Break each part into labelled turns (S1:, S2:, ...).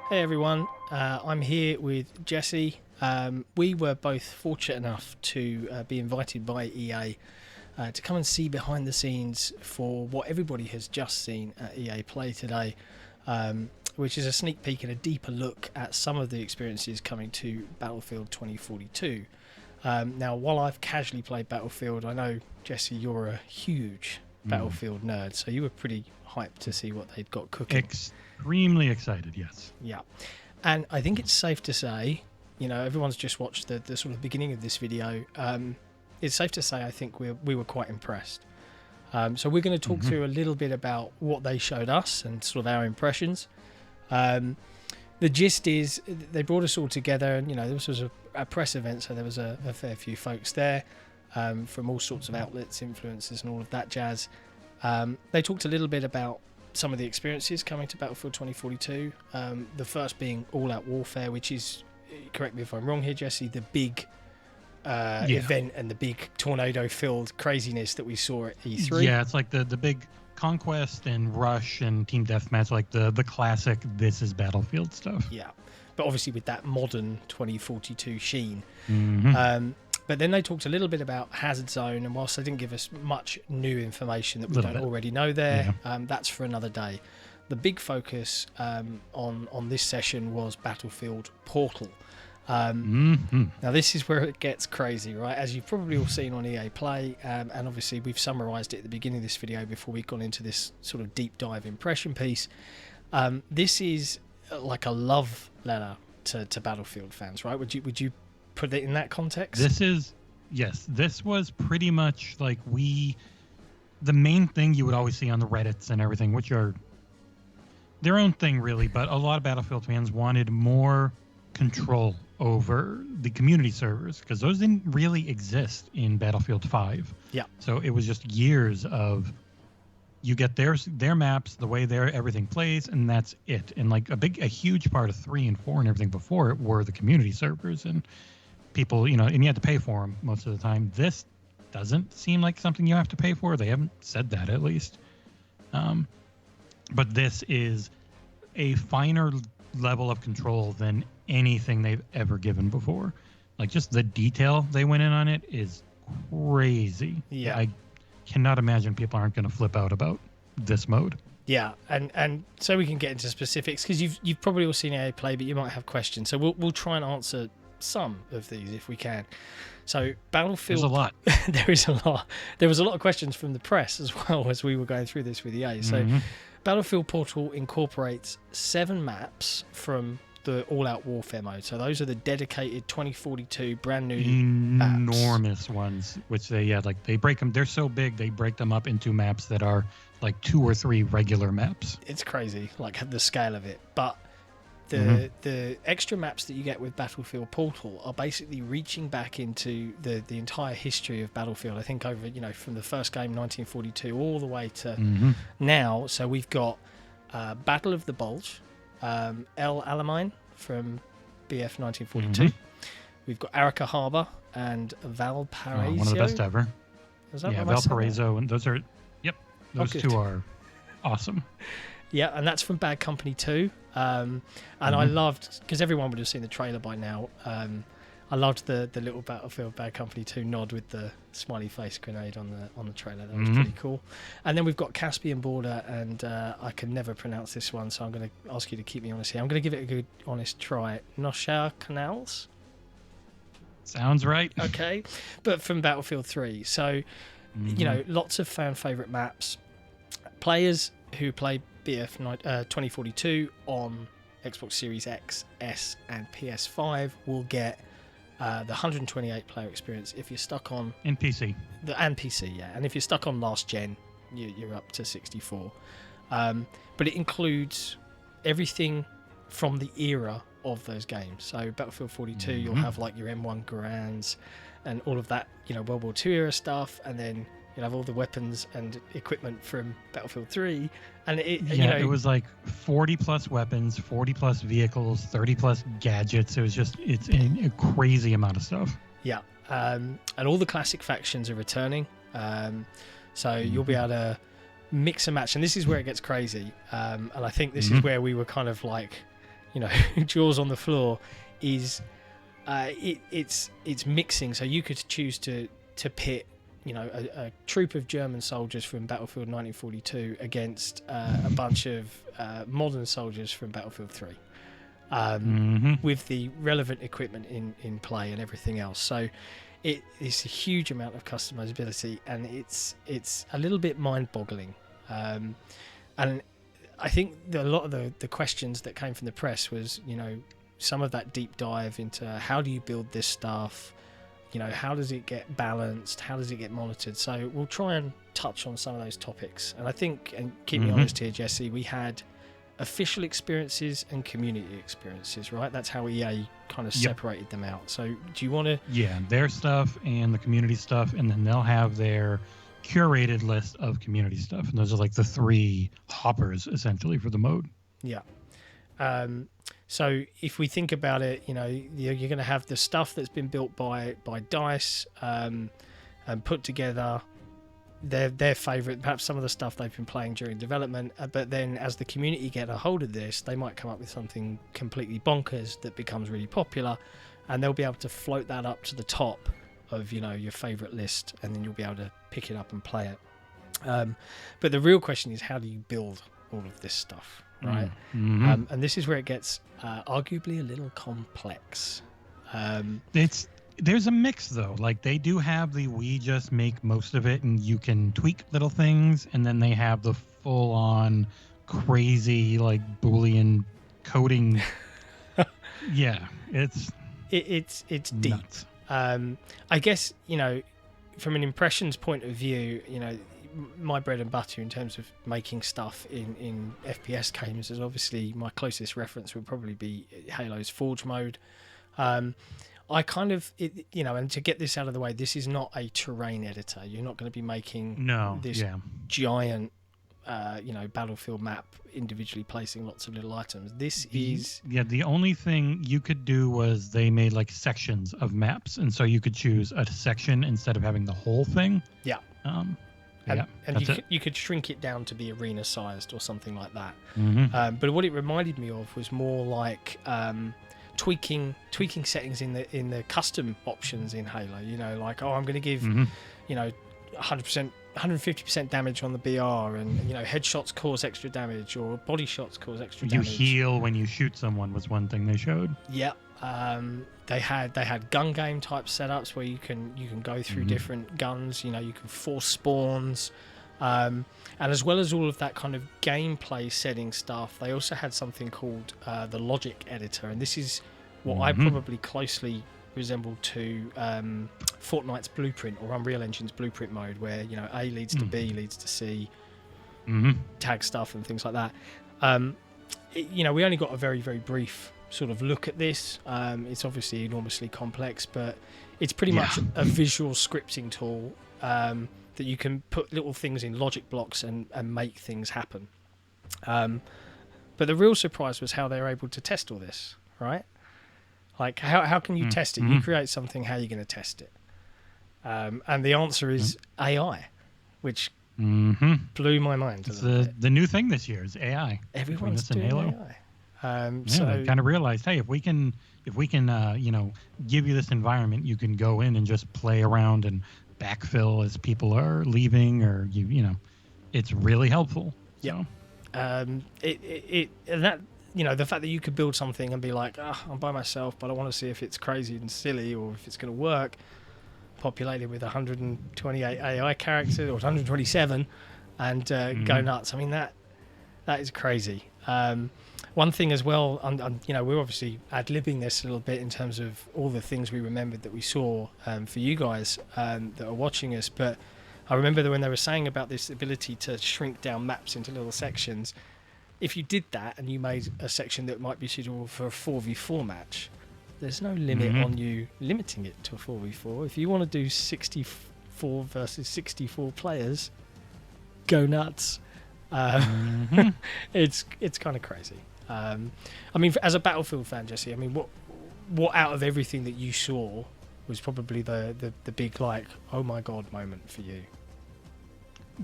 S1: Hey everyone, I'm here with Jesse. We were both fortunate enough to be invited by EA to come and see behind the scenes for what everybody has just seen at EA Play today, which is a sneak peek and a deeper look at some of the experiences coming to Battlefield 2042. Now, while I've casually played Battlefield, I know, Jesse, you're a huge Battlefield nerd, so you were pretty hyped to see what they'd got cooking.
S2: Extremely excited, yes.
S1: Yeah. And I think it's safe to say, you know, everyone's just watched the sort of beginning of this video. It's safe to say I think we were quite impressed. So we're going to talk through a little bit about what they showed us and sort of our impressions. The gist is they brought us all together, and, you know, this was a press event, so there was a fair few folks there from all sorts of outlets, influencers and all of that jazz. They talked a little bit about some of the experiences coming to Battlefield 2042. The first being All-Out Warfare, which is, correct me if I'm wrong here, Jesse, the big event and the big tornado-filled craziness that we saw at E3.
S2: Yeah, it's like the big Conquest and Rush and Team Deathmatch, like the classic this is Battlefield stuff.
S1: Yeah, but obviously with that modern 2042 sheen. But then they talked a little bit about Hazard Zone, and whilst they didn't give us much new information that we don't already know there, that's for another day. The big focus on this session was Battlefield Portal. Now this is where it gets crazy, right? As you've probably all seen on EA Play, and obviously we've summarised it at the beginning of this video before we've gone into this sort of deep dive impression piece. This is like a love letter to Battlefield fans, right? Would you put it in that context?
S2: This was pretty much like the main thing you would always see on the Reddits and everything, which are their own thing really, but a lot of Battlefield fans wanted more control over the community servers, because those didn't really exist in Battlefield 5.
S1: Yeah.
S2: So it was just years of you get their maps, the way everything plays, and that's it. And like a huge part of 3 and 4 and everything before it were the community servers, and people, you know, and you had to pay for them most of the time. This doesn't seem like something you have to pay for. They haven't said that, at least. But this is a finer level of control than anything they've ever given before. Like, just the detail they went in on it is crazy.
S1: Yeah.
S2: I cannot imagine people aren't going to flip out about this mode.
S1: Yeah, and so we can get into specifics, because you've probably all seen EA Play, but you might have questions. So we'll try and answer some of these if we can. So Battlefield,
S2: there's a lot.
S1: There is a lot. There was a lot of questions from the press as well as we were going through this with EA. So Battlefield Portal incorporates 7 maps from the All-Out Warfare mode. So those are the dedicated 2042 brand new
S2: enormous ones, which they break them. They're so big they break them up into maps that are like 2 or 3 regular maps.
S1: It's crazy, like the scale of it. But the extra maps that you get with Battlefield Portal are basically reaching back into the entire history of Battlefield. I think over, you know, from the first game 1942 all the way to now. So we've got Battle of the Bulge, El Alamein from BF 1942. We've got Arica Harbour and Valparaiso.
S2: One of the best ever.
S1: Is that
S2: Valparaiso, and those
S1: Oh,
S2: two are awesome.
S1: Yeah, and that's from Bad Company 2. And I loved, because everyone would have seen the trailer by now, I loved the little Battlefield Bad Company 2 nod with the smiley face grenade on the trailer. That was pretty cool. And then we've got Caspian Border, and I can never pronounce this one, so I'm going to ask you to keep me honest here. I'm going to give it a good, honest try. Nosha Canals?
S2: Sounds right.
S1: Okay. But from Battlefield 3. So, you know, lots of fan favourite maps. Players who play BF 2042 on Xbox Series X, S and PS5 will get the 128 player experience. If you're stuck on...
S2: And PC.
S1: And PC, yeah. And if you're stuck on last gen, you're up to 64. But it includes everything from the era of those games. So Battlefield 42, you'll have like your M1 Garands and all of that, you know, World War II era stuff, and then you'll have all the weapons and equipment from Battlefield 3. And it
S2: was like 40 plus weapons, 40 plus vehicles, 30 plus gadgets. It was just, it's a crazy amount of stuff.
S1: Yeah. And all the classic factions are returning. So you'll be able to mix and match. And this is where it gets crazy. And I think this is where we were kind of like jaws on the floor, is it's mixing. So you could choose to pit a troop of German soldiers from Battlefield 1942 against a bunch of modern soldiers from Battlefield 3, with the relevant equipment in play and everything else. So it's a huge amount of customizability, and it's a little bit mind-boggling. And I think a lot of the questions that came from the press was, some of that deep dive into how do you build this stuff, how does it get balanced, how does it get monitored. So we'll try and touch on some of those topics. And I think, and keep me honest here, Jesse, we had official experiences and community experiences, right? That's how EA kind of separated them out. So do you want to...
S2: Yeah, their stuff and the community stuff, and then they'll have their curated list of community stuff. And those are like the 3 hoppers, essentially, for the mode.
S1: Yeah. So if we think about it, you're going to have the stuff that's been built by DICE and put together, their favourite, perhaps some of the stuff they've been playing during development. But then as the community get a hold of this, they might come up with something completely bonkers that becomes really popular, and they'll be able to float that up to the top of your favourite list, and then you'll be able to pick it up and play it. But the real question is, how do you build all of this stuff? Right, and this is where it gets arguably a little complex.
S2: There's a mix though. Like they do have we just make most of it, and you can tweak little things, and then they have the full-on crazy like Boolean coding. Yeah, it's
S1: deep.
S2: Nuts.
S1: I guess from an impressions point of view, my bread and butter in terms of making stuff in FPS games is obviously, my closest reference would probably be Halo's Forge mode. I kind of, and to get this out of the way, this is not a terrain editor. You're not going to be making this giant, battlefield map individually placing lots of little items. This is...
S2: Yeah, the only thing you could do was they made like sections of maps, and so you could choose a section instead of having the whole thing.
S1: Yeah.
S2: And
S1: you could shrink it down to be arena sized or something like that.
S2: Mm-hmm.
S1: But what it reminded me of was more like tweaking settings in the custom options in Halo. Like, I'm going to give 100%, 150% damage on the BR, and headshots cause extra damage, or body shots cause extra damage.
S2: You heal when you shoot someone was one thing they showed.
S1: Yeah. They had gun game type setups where you can go through different guns. You can force spawns, and as well as all of that kind of gameplay setting stuff, they also had something called the logic editor, and this is what I probably closely resemble to Fortnite's Blueprint or Unreal Engine's Blueprint mode, where A leads to B leads to C, tag stuff and things like that. We only got a very, very brief sort of look at this. It's obviously enormously complex, but it's pretty much a visual scripting tool that you can put little things in logic blocks and make things happen. But the real surprise was how they were able to test all this, right? Like, how can you test it? You create something, how are you going to test it? And the answer is AI, which blew my mind.
S2: It's the new thing this year is AI.
S1: Everyone's doing
S2: Halo.
S1: AI.
S2: So I kind of realized, hey, if we can, give you this environment, you can go in and just play around and backfill as people are leaving, or it's really helpful.
S1: Yeah. And that, the fact that you could build something and be like, I'm by myself, but I want to see if it's crazy and silly or if it's going to work. Populated with 128 AI characters or 127, and go nuts. I mean, that is crazy. One thing as well, we're obviously ad-libbing this a little bit in terms of all the things we remembered that we saw for you guys that are watching us, but I remember that when they were saying about this ability to shrink down maps into little sections, if you did that and you made a section that might be suitable for a 4v4 match, there's no limit on you limiting it to a 4v4. If you want to do 64 versus 64 players, go nuts. It's kind of crazy. I mean, as a Battlefield fan, Jesse, I mean, what out of everything that you saw was probably the big, like, oh my god moment for you?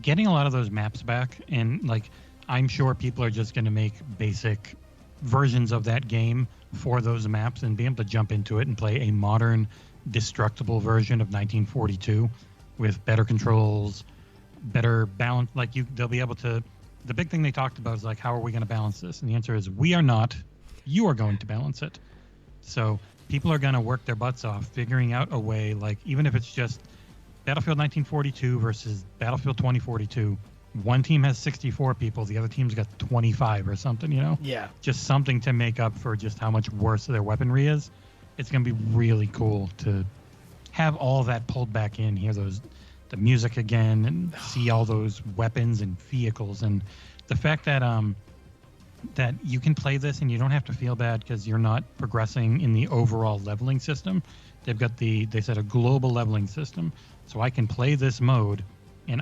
S2: Getting a lot of those maps back, and like, I'm sure people are just going to make basic versions of that game for those maps and be able to jump into it and play a modern, destructible version of 1942 with better controls, better balance. Like they'll be able to. The big thing they talked about is like, how are we going to balance this? And the answer is, we are not. You are going to balance it. So people are going to work their butts off figuring out a way, like even if it's just Battlefield 1942 versus Battlefield 2042. One team has 64 people, the other team's got 25 or something, you know?
S1: Yeah.
S2: Just something to make up for just how much worse their weaponry is. It's going to be really cool to have all that pulled back in, hear the music again, and see all those weapons and vehicles. And the fact that that you can play this and you don't have to feel bad because you're not progressing in the overall leveling system. They've got they said a global leveling system. So I can play this mode and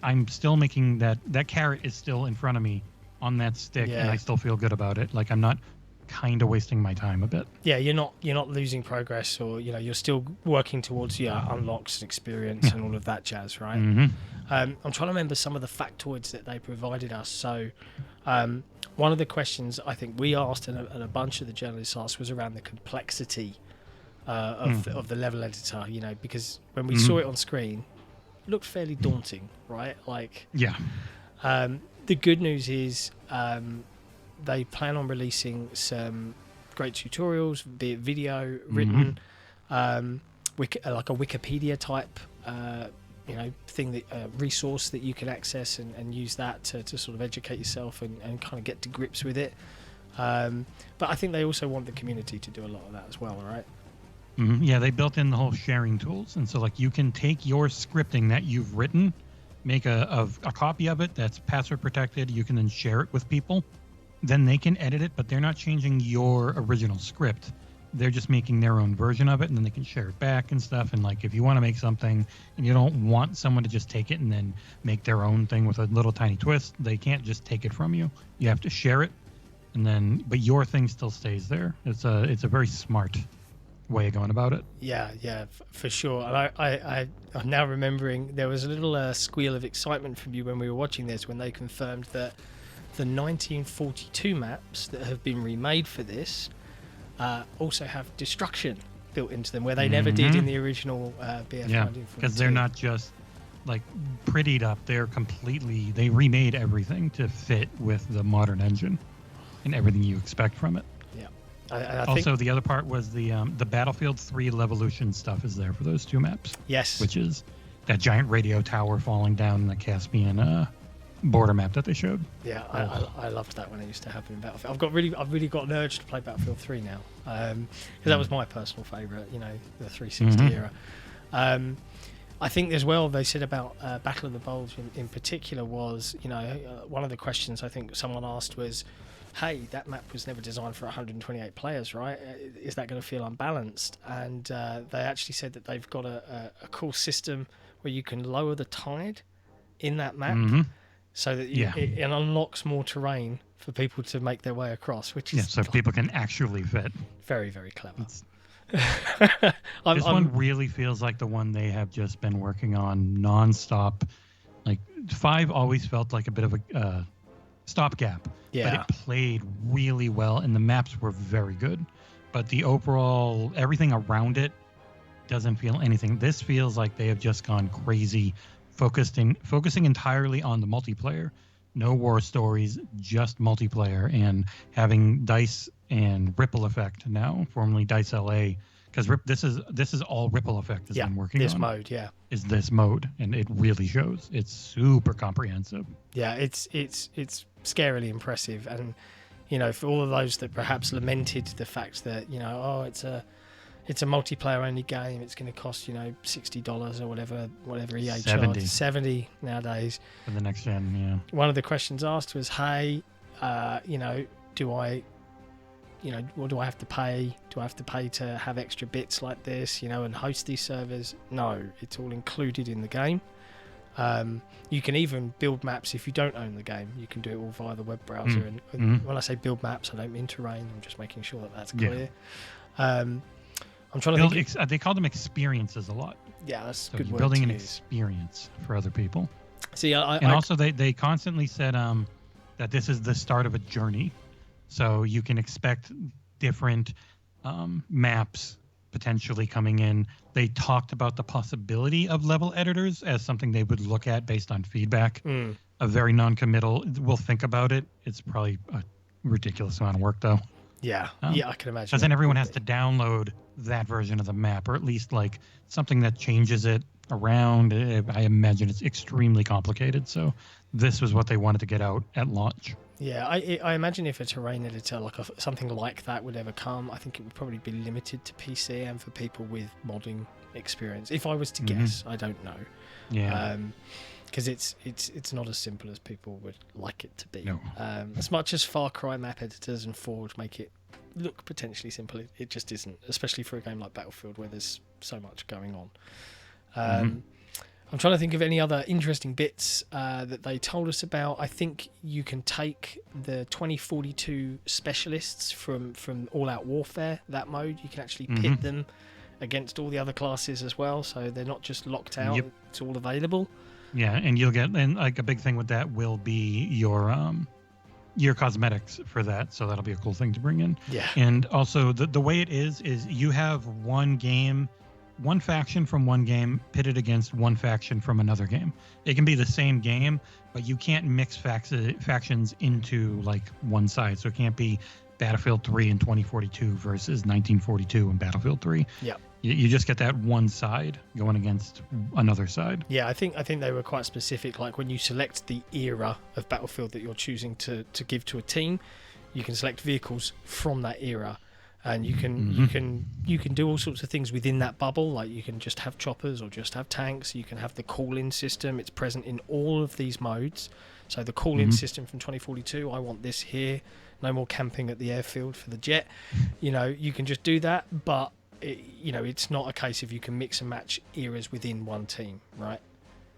S2: I'm still making that carrot is still in front of me on that stick, and I still feel good about it. Like I'm not kind of wasting my time a bit.
S1: Yeah, you're not losing progress, or you're still working towards your unlocks and experience and all of that jazz, right?
S2: Mm-hmm.
S1: I'm trying to remember some of the factoids that they provided us. So one of the questions I think we asked and a bunch of the journalists asked was around the complexity of the level editor, because when we saw it on screen, it looked fairly daunting, right? Like, the good news is they plan on releasing some great tutorials, be it video, written, like a Wikipedia type thing, that resource that you can access and use that to sort of educate yourself and kind of get to grips with it. But I think they also want the community to do a lot of that as well, right?
S2: Mm-hmm. Yeah, they built in the whole sharing tools, and so like you can take your scripting that you've written, make a copy of it that's password protected. You can then share it with people. Then they can edit it, but they're not changing your original script. They're just making their own version of it, and then they can share it back and stuff. And like, if you want to make something and you don't want someone to just take it and then make their own thing with a little tiny twist, they can't just take it from you. You have to share it, but your thing still stays there. It's a very smart way of going about it.
S1: Yeah, for sure. And I'm now remembering there was a little squeal of excitement from you when we were watching this, when they confirmed that the 1942 maps that have been remade for this also have destruction built into them, where they never did in the original BF 1942.
S2: Because they're not just like prettied up, they remade everything to fit with the modern engine and everything you expect from it.
S1: I
S2: also,
S1: think
S2: the other part was the Battlefield 3 Levolution stuff is there for those two maps.
S1: Yes.
S2: Which is that giant radio tower falling down in the Caspian border map that they showed.
S1: Yeah, I loved that when it used to happen in Battlefield. I've really got an urge to play Battlefield 3 now, because that was my personal favourite, the 360 era. I think as well they said about Battle of the Bulge in particular was, one of the questions I think someone asked was, hey, that map was never designed for 128 players, right? Is that going to feel unbalanced? And they actually said that they've got a cool system where you can lower the tide in that map, so that it unlocks more terrain for people to make their way across, which is
S2: so people can actually fit.
S1: Very, very clever.
S2: This one really feels like the one they have just been working on nonstop. Like 5 always felt like a bit of a stopgap. But it played really well, and the maps were very good. But the overall, everything around it doesn't feel anything. This feels like they have just gone crazy, focusing entirely on the multiplayer. No war stories, just multiplayer, and having Dice and Ripple Effect now, formerly Dice LA, because this is all Ripple Effect has been working on.
S1: This mode,
S2: is this mode, and it really shows. It's super comprehensive.
S1: Yeah, it's scarily impressive, and for all of those that perhaps lamented the fact that it's a multiplayer only game, it's going to cost $60 or whatever EA charged, $70 nowadays
S2: for the next gen.
S1: One of the questions asked was, hey, what do I have to pay? Do I have to pay to have extra bits like this, and host these servers? No, it's all included in the game. You can even build maps if you don't own the game. You can do it all via the web browser. And when I say build maps, I don't mean terrain. I'm just making sure that that's clear. I'm trying to think.
S2: They call them experiences a lot.
S1: Yeah, that's
S2: so
S1: good.
S2: You're building an experience for other people.
S1: See,
S2: also they constantly said that this is the start of a journey. So you can expect different maps potentially coming in. They talked about the possibility of level editors as something they would look at based on feedback. A very non-committal. We'll think about it. It's probably a ridiculous amount of work, though.
S1: Yeah, I can imagine.
S2: Because then everyone has to download that version of the map, or at least like something that changes it around. I imagine it's extremely complicated. So this was what they wanted to get out at launch.
S1: Yeah, I imagine if a terrain editor, like something like that, would ever come, I think it would probably be limited to PC and for people with modding experience. If I was to guess, I don't know.
S2: Yeah.
S1: Because it's not as simple as people would like it to be.
S2: No.
S1: As much as Far Cry map editors and Forge make it look potentially simple, it just isn't, especially for a game like Battlefield where there's so much going on. I'm trying to think of any other interesting bits that they told us about. I think you can take the 2042 specialists from All Out Warfare, that mode. You can actually pit them against all the other classes as well, so they're not just locked out.
S2: Yep.
S1: It's all available.
S2: Yeah, and you'll get, and like a big thing with that will be your cosmetics for that, so that'll be a cool thing to bring in.
S1: Yeah.
S2: And also the way it is you have one faction from one game pitted against one faction from another game. It can be the same game, but you can't mix factions into like one side. So it can't be Battlefield 3 in 2042 versus 1942 in Battlefield 3.
S1: Yeah.
S2: You just get that one side going against another side.
S1: Yeah, I think they were quite specific. Like when you select the era of Battlefield that you're choosing to give to a team, you can select vehicles from that era. And you can do all sorts of things within that bubble. Like you can just have choppers or just have tanks. You can have the call-in system. It's present in all of these modes. So the call-in system from 2042, I want this here. No more camping at the airfield for the jet. You can just do that. But it's not a case of you can mix and match eras within one team, right?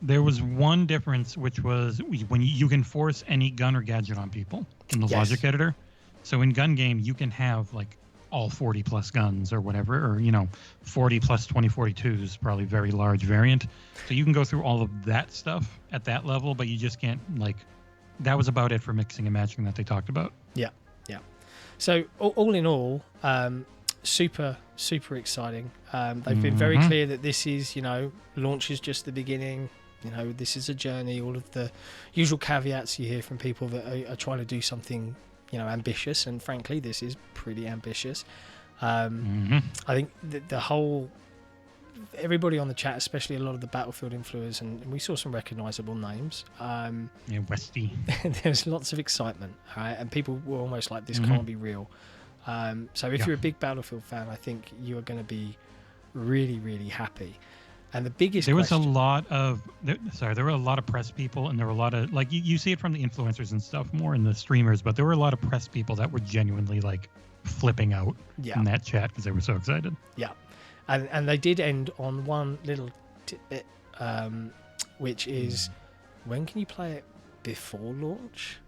S2: There was one difference, which was when you can force any gun or gadget on people in the logic editor. So in gun game, you can have like all 40 plus guns or whatever, or 40 plus 2042 is probably a very large variant. So you can go through all of that stuff at that level, but you just can't that was about it for mixing and matching that they talked about.
S1: Yeah. So all in all, super exciting. They've been very clear that this is, launch is just the beginning. This is a journey. All of the usual caveats you hear from people that are trying to do something ambitious, and frankly this is pretty ambitious. I think the whole everybody on the chat, especially a lot of the Battlefield influencers, and we saw some recognizable names,
S2: Westy.
S1: There's lots of excitement, all right? And people were almost like, this can't be real. So if you're a big Battlefield fan, I think you are going to be really, really happy. And the biggest
S2: there were a lot of press people, and there were a lot of you see it from the influencers and stuff more in the streamers, but there were a lot of press people that were genuinely flipping out in that chat because they were so excited.
S1: Yeah, and they did end on one little tidbit, which is when can you play it before launch?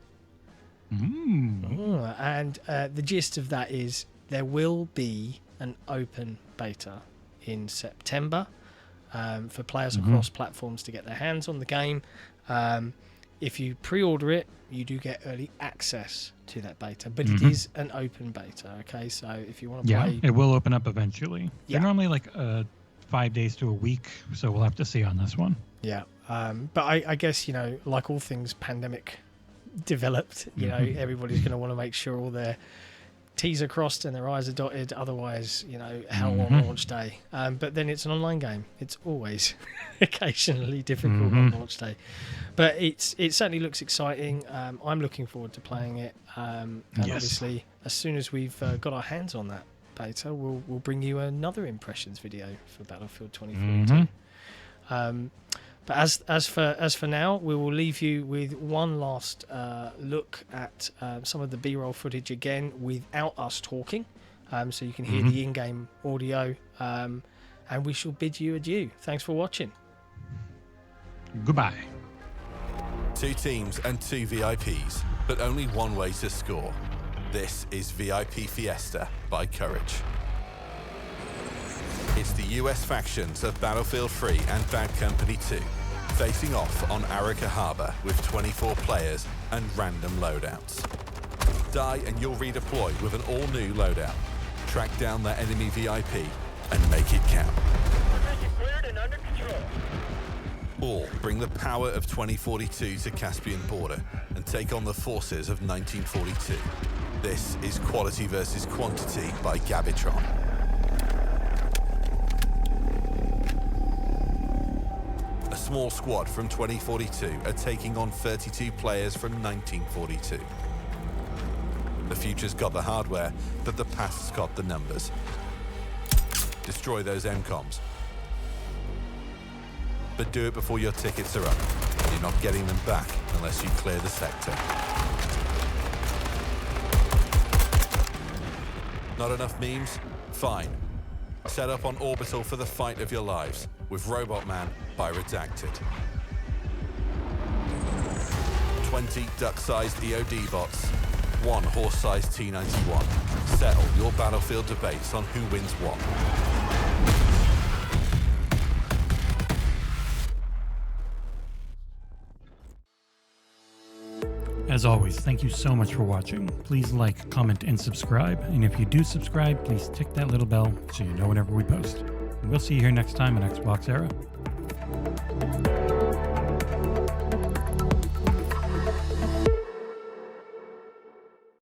S1: And the gist of that is there will be an open beta in September. For players across platforms to get their hands on the game. If you pre-order it, you do get early access to that beta, but it is an open beta, okay? So if you want to play...
S2: it will open up eventually. They're normally 5 days to a week, so we'll have to see on this one.
S1: Yeah, but I guess, like all things pandemic developed, everybody's going to want to make sure all their T's are crossed and their I's are dotted, otherwise, hell on launch day. But then it's an online game. It's always occasionally difficult on launch day. But it certainly looks exciting. I'm looking forward to playing it. And obviously, as soon as we've got our hands on that beta, we'll bring you another impressions video for Battlefield 2042. But as for now, we will leave you with one last look at some of the B-roll footage again without us talking, so you can hear the in-game audio, and we shall bid you adieu. Thanks for watching.
S2: Goodbye.
S3: 2 teams and 2 VIPs, but only one way to score. This is VIP Fiesta by Courage. It's the US factions of Battlefield 3 and Bad Company 2, facing off on Arica Harbour with 24 players and random loadouts. Die and you'll redeploy with an all-new loadout. Track down that enemy VIP and make it count.
S4: Position cleared and under control.
S3: Or bring the power of 2042 to Caspian border and take on the forces of 1942. This is Quality versus Quantity by Gabitron. A small squad from 2042 are taking on 32 players from 1942. The future's got the hardware, but the past's got the numbers. Destroy those MCOMs. But do it before your tickets are up. You're not getting them back unless you clear the sector. Not enough memes? Fine. Set up on Orbital for the fight of your lives with Robot Man by Redacted. 20 duck-sized EOD bots, 1 horse-sized T-91. Settle your battlefield debates on who wins what.
S2: As always, thank you so much for watching. Please like, comment, and subscribe. And if you do subscribe, please tick that little bell so you know whenever we post. And we'll see you here next time on Xbox Era.